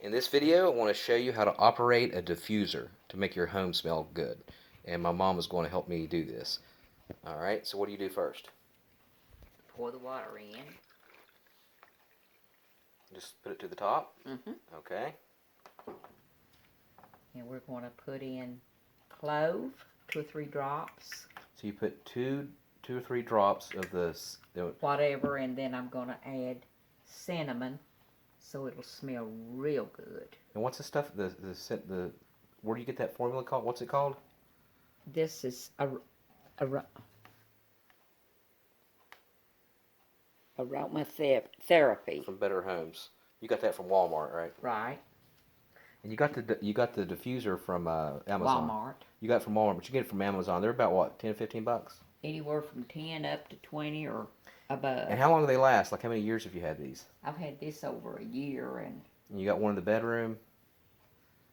In this video, I want to show you how to operate a diffuser to make your home smell good. And my mom is going to help me do this. Alright, so what do you do first? Pour the water in. Just put it to the top? Okay. And we're going to put in clove, 2 or 3 drops. So you put two or three drops of this. Whatever, and then I'm going to add cinnamon so it'll smell real good. And what's the stuff, the where do you get that formula called? What's it called? This is aromatherapy. From Better Homes. You got that from Walmart, right? Right. And you got the diffuser from Amazon. Walmart. You got it from Walmart, but you get it from Amazon. They're about what, 10, 15 bucks? Anywhere from 10 up to 20 or above. And how long do they last? Like how many years have you had these? I've had this over a year. And you got one in the bedroom?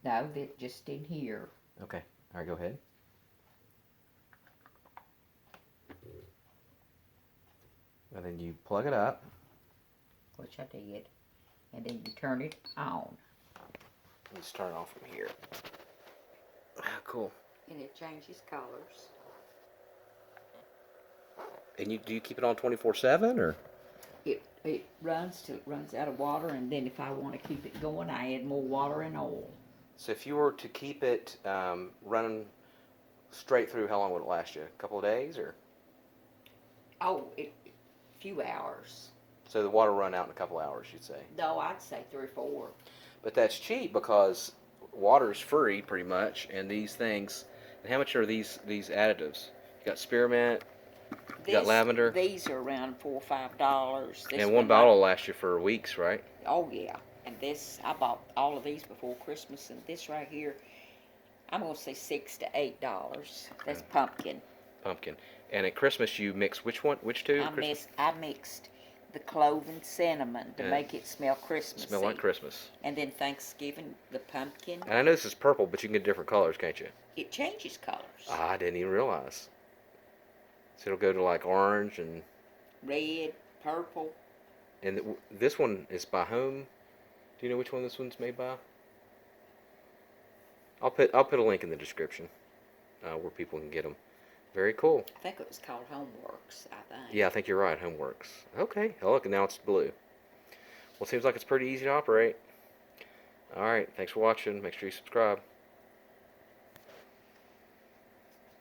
No, that just in here. Okay. All right, go ahead. And then you plug it up. Which I did. And then you turn it on. Let's turn it off from here. Cool. And it changes colors. And do you keep it on 24/7 or? It runs till it runs out of water, and then if I want to keep it going, I add more water and oil. So if you were to keep it running straight through, how long would it last you? A couple of days or? Oh, a few hours. So the water run out in a couple of hours, you'd say? No, I'd say 3 or 4. But that's cheap because water's free pretty much, and these things. And how much are these additives? You got spearmint. You got lavender. These are around $4 or $5. And one bottle will last you for weeks, right? Oh yeah. And this, I bought all of these before Christmas, and this right here, I'm gonna say $6 to $8. That's pumpkin. Pumpkin. And at Christmas you mix which one? Which two? I mixed the clove and cinnamon to make it smell Christmassy. Smell like Christmas. And then Thanksgiving, the pumpkin. And I know this is purple, but you can get different colors, can't you? It changes colors. I didn't even realize. So it'll go to like orange and red, purple. And this one is by whom? Do you know which one this one's made by? I'll put a link in the description where people can get them. Very cool. I think it was called Homeworks, I think. Yeah, I think you're right, Homeworks. Okay. Oh, look, now it's blue. Well, it seems like it's pretty easy to operate. All right. Thanks for watching. Make sure you subscribe.